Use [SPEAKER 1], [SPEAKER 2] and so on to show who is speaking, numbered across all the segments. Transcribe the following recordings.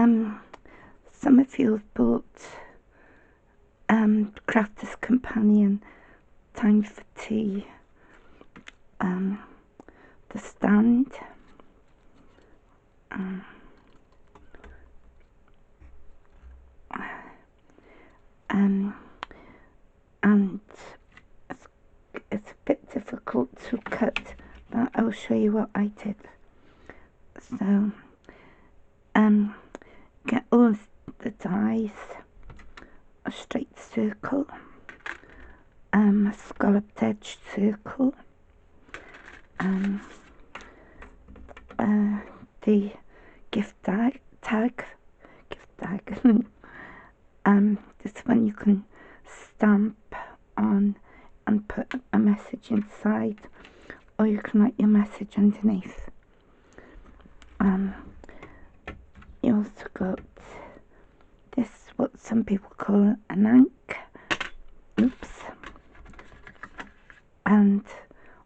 [SPEAKER 1] some of you have bought Crafter's Companion, Time for Tea, the stand, and it's a bit difficult to cut, but I'll show you what I did. So get all the dies, a straight circle, a scalloped edge circle, the gift tag, this one you can stamp on and put a message inside, or you can write your message underneath. You also got this, what some people call an ankh,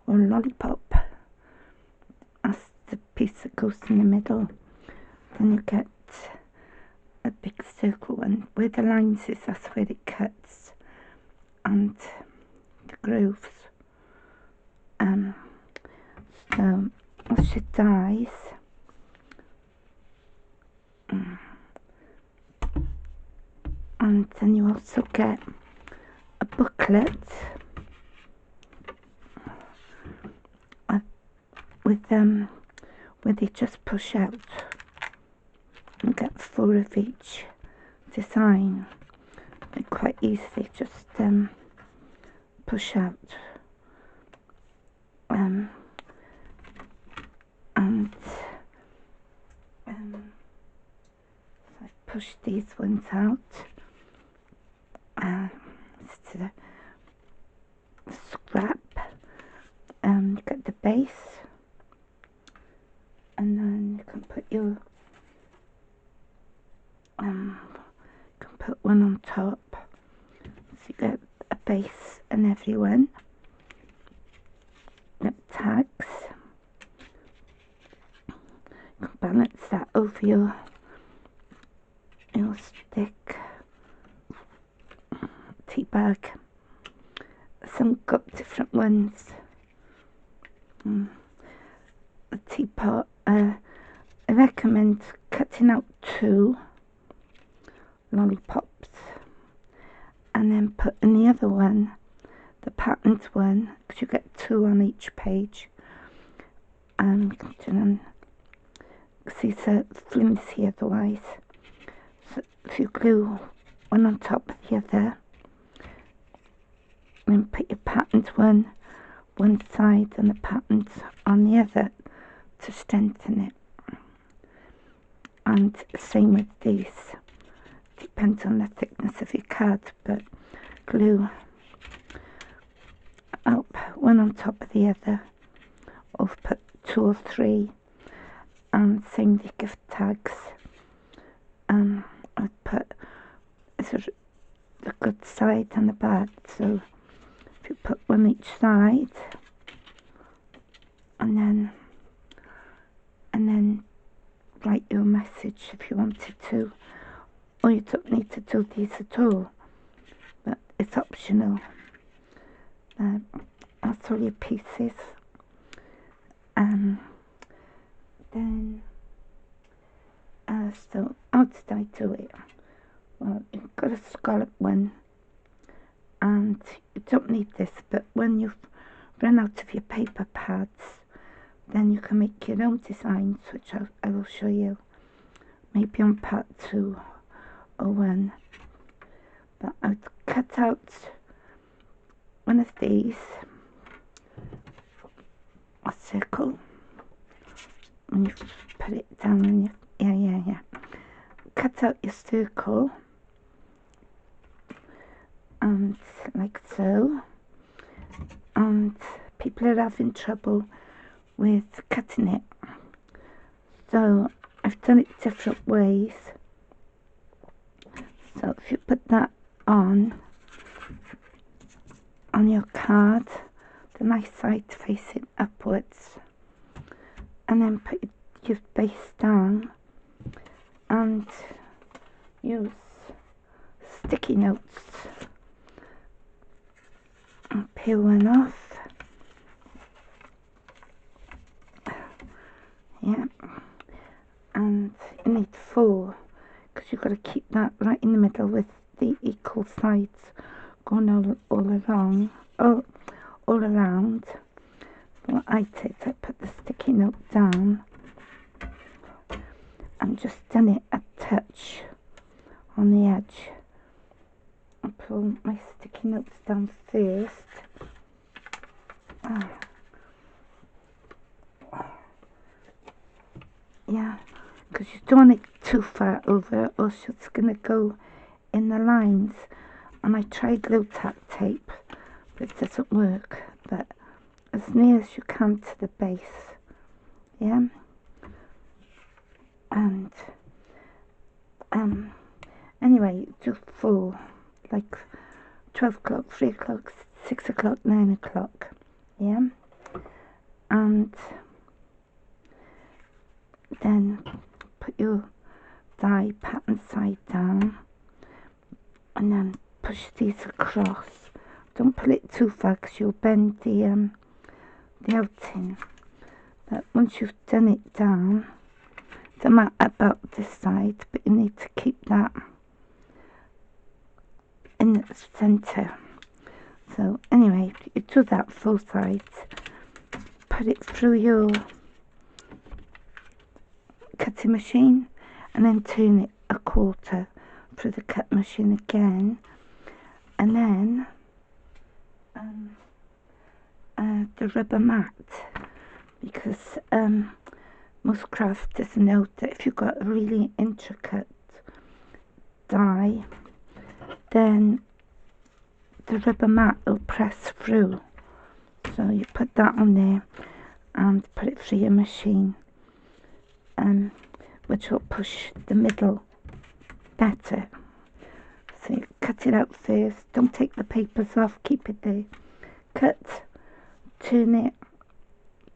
[SPEAKER 1] or lollipop. That's the piece that goes in the middle. Then you get a big circle one. Where the lines is, that's where it cuts, and the grooves. So that's your dies. And then you also get a booklet where they just push out. You get 4 of each design. They're quite easy, just push out. So I push these ones out. It's a scrap. You get the base, and then you can put your one on top, so you get a base in every one. Get tags. You can balance that over your stick tea bag. Some got different ones. The teapot, I recommend cutting out 2 lollipops and then put in the other one, the patterned one, because you get 2 on each page. These are flimsy otherwise, so if you glue one on top of the other, then put your patterned one side and the patterned on the other to strengthen it. And same with these, depends on the thickness of your card, but glue up one on top of the other, or put 2 or 3, and same with the gift tags. I put the good side and the bad, so if you put one each side, and then write your message if you wanted to, or you don't need to do these at all, but it's optional. That's all your pieces. Then so how did I do it? Well, you've got a scallop one, and you don't need this, but when you've run out of your paper pads, then you can make your own designs, which I will show you maybe on part 2 or 1. But I would cut out one of these, a circle, and you put it down on your, cut out your circle, and like so. And people are having trouble with cutting it, so I've done it different ways. So if you put that on your card, the nice side facing upwards, and then put your base down, and use sticky notes and peel one off. Yeah, and you need 4 because you've got to keep that right in the middle with the equal sides going all around. What I did, I put the sticky note down and just done it a touch on the edge. I pull my sticky notes down first. Yeah, because you don't want it too far over or else it's going to go in the lines. And I tried glue tape, but it doesn't work. But as near as you can to the base, yeah. And anyway, do 4, like 12 o'clock, 3 o'clock, 6 o'clock, 9 o'clock, yeah. And then put your die pattern side down, and then push these across. Don't pull it too far because you'll bend the outing. But once you've done it down, don't matter about this side, but you need to keep that in the centre. So anyway, you do that 4 sides, put it through your cutting machine, and then turn it a quarter through the cut machine again, and then the rubber mat, because most crafters know that if you've got a really intricate die, then the rubber mat will press through. So you put that on there and put it through your machine, which will push the middle better. So you cut it out first, don't take the papers off, keep it there, cut, turn it,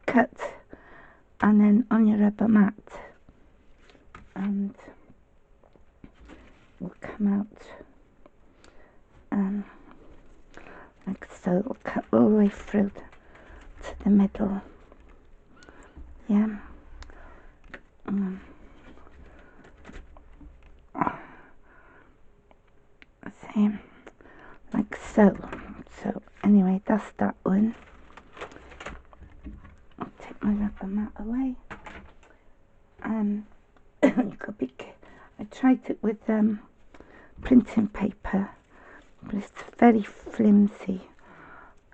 [SPEAKER 1] cut, and then on your rubber mat, and will come out like so. It'll cut all the way through to the middle, yeah. Same like so. So anyway, that's that one. I'll take my rubber mat away. You could be. I tried it with printing paper, but it's very flimsy,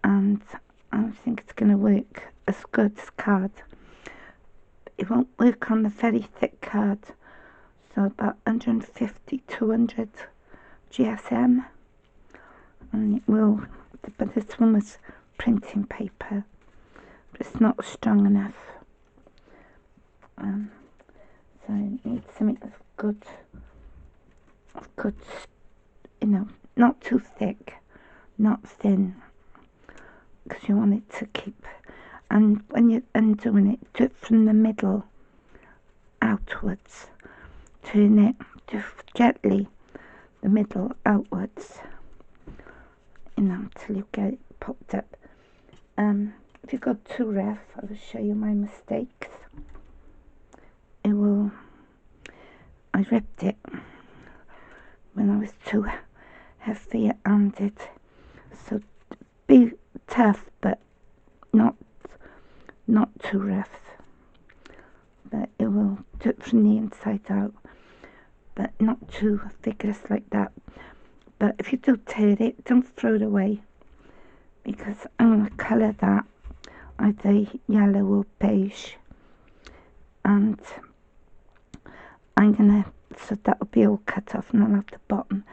[SPEAKER 1] and I don't think it's going to work as good as card. It won't work on the very thick card, so about 150, 200 GSM, and it will, but this one was printing paper, but it's not strong enough. So I need something that's good, you know, not too thick, not thin, because you want it to keep. And when you're undoing it, do it from the middle outwards. Turn it just gently, the middle outwards, you know, until you get it popped up. If you go too rough, I will show you my mistakes. I ripped it when I was too heavy-handed. So be tough, but not too rough. But it will do it from the inside out, but not too vigorous like that. But if you do tear it, don't throw it away, because I'm going to colour that either yellow or beige, and I'm going to, so that will be all cut off, and I'll have the bottom,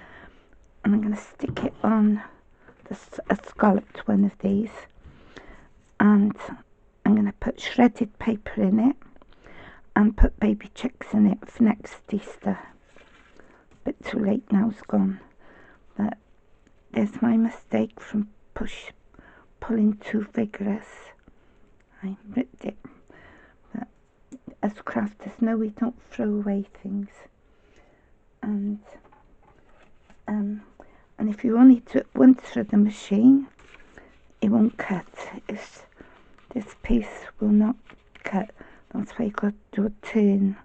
[SPEAKER 1] and I'm going to stick it on a scalloped one of these, and I'm going to put shredded paper in it and put baby chicks in it for next Easter. Bit too late now, it's gone. But there's my mistake from pulling too vigorous. I ripped it. But as crafters know, we don't throw away things. and if you only do it once through the machine, it won't cut. This piece will not cut. That's why you got to do a turn.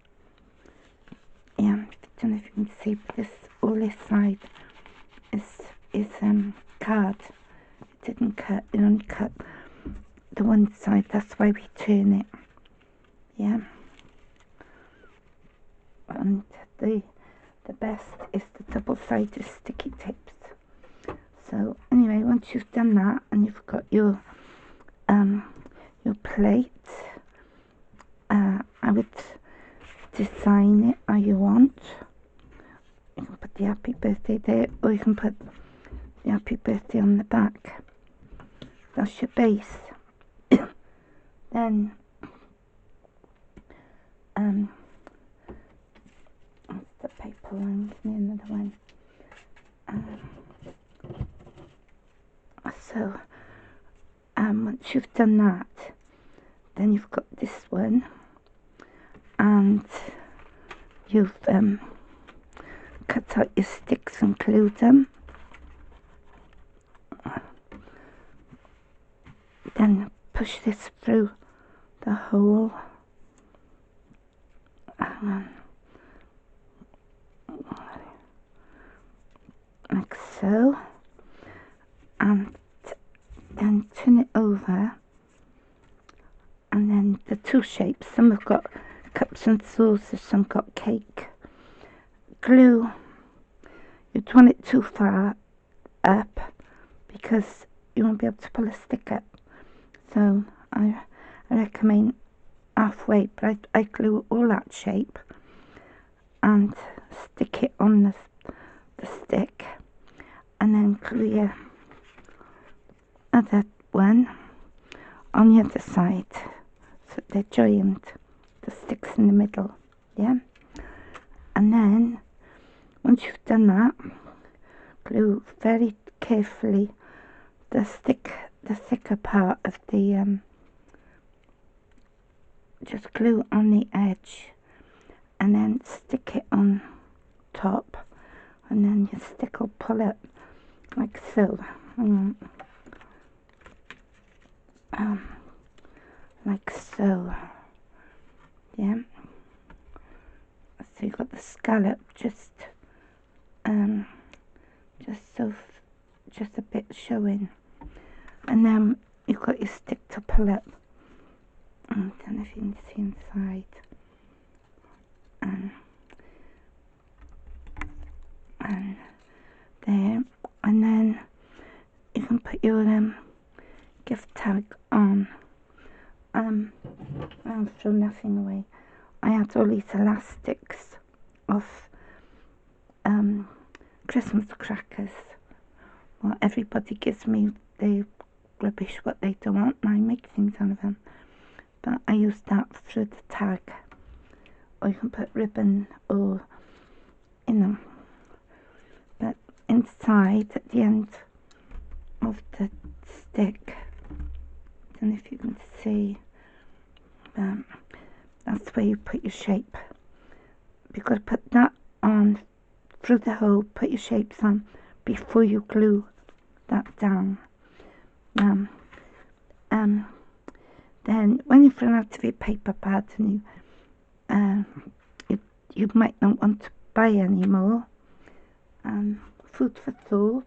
[SPEAKER 1] Yeah, I don't know if you can see, but all this side is card. It didn't cut. It only cut the one side. That's why we turn it. Yeah. And the best is the double-sided sticky tips. So anyway, once you've done that and you've got your plate, I would design it how you want. You can put the happy birthday there, or you can put the happy birthday on the back. That's your base. Then that's the paper one. Give me another one. So once you've done that, then you've got this one, and you've cut out your sticks and glued them. Then push this through the hole, like so, and then turn it over, and then the two shapes, some have got cups and saucers, some got cake. Glue, you don't want it too far up because you won't be able to pull a stick up, so I recommend halfway, but I glue all that shape and stick it on the stick, and then glue your other one on the other side so they're joined, the sticks in the middle. Yeah, and then once you've done that, glue very carefully the thicker part of the just glue on the edge, and then stick it on top, and then your stick will pull it like so. Like so. Yeah. So you got the scallop just a bit showing, and then you've got your stick to pull up. I don't know if you can see inside. And there, and then you can put your gift tag on. I'll throw nothing away. I had all these elastics of Christmas crackers. Well, everybody gives me the rubbish what they don't want, and I make things out of them. But I use that through the tag, or you can put ribbon, or but inside at the end of the stick, I don't know if you can see, that's where you put your shape. You've got to put that on through the hole, put your shapes on before you glue that down. Then when you've run out of your paper pads and you might not want to buy any more, food for thought.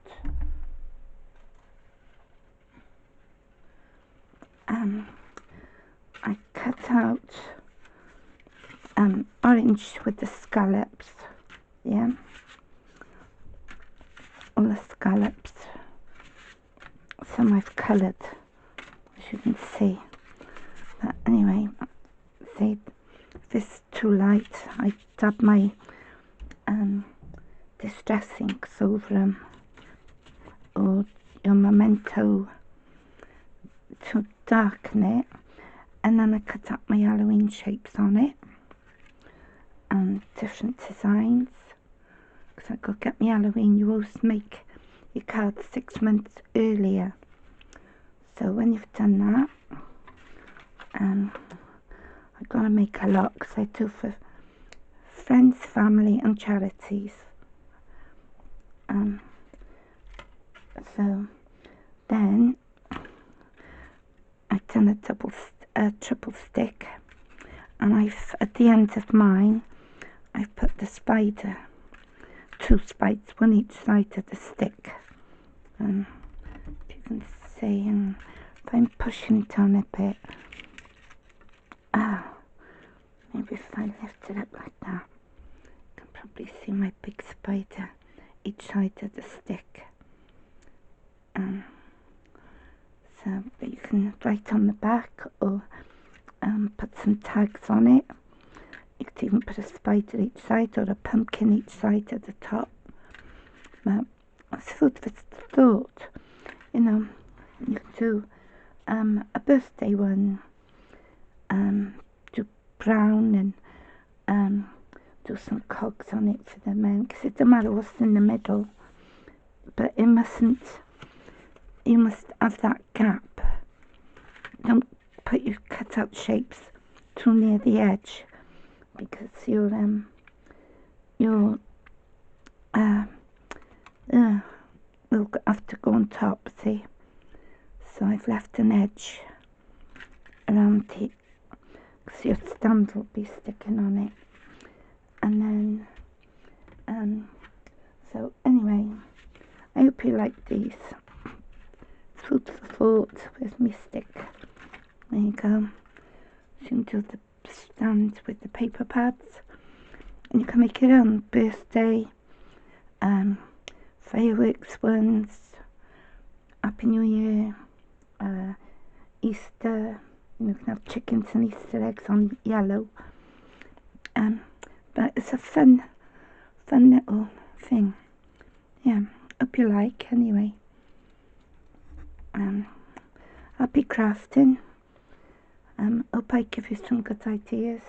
[SPEAKER 1] I cut out orange with the scallops. Yeah, all the scallops. Some I've coloured, as you can see. But anyway, see, if it's too light, I dab my distress inks over them, or your memento to darken it, and then I cut up my Halloween shapes on it and different designs, because I could get my Halloween. You always make your cards 6 months earlier, so when you've done that, I'm gonna make a lot, because I do for friends, family and charities. So then I've done a triple stick, and at the end of mine I've put the spider, 2 spiders, one each side of the stick. If you can see, if I'm pushing it on a bit, maybe if I lift it up like that, you can probably see my big spider each side of the stick. But you can write on the back or put some tags on it. You could even put a spider each side or a pumpkin each side at the top. But it's food for thought, you know. You can do a birthday one, do brown, and do some cogs on it for the men, because it doesn't matter what's in the middle, but you must have that gap. Don't put your cut out shapes too near the edge, because you'll have to go on top, see. So I've left an edge around it, because your stand will be sticking on it. And then so anyway, I hope you like these. Food for thought with my stick. There you go. You can do the stand with the paper pads, and you can make your own birthday, fireworks ones, Happy New Year, Easter. You can have chickens and Easter eggs on yellow. But it's a fun little thing. Yeah, hope you like. Anyway, happy crafting. Hope I give you some good ideas.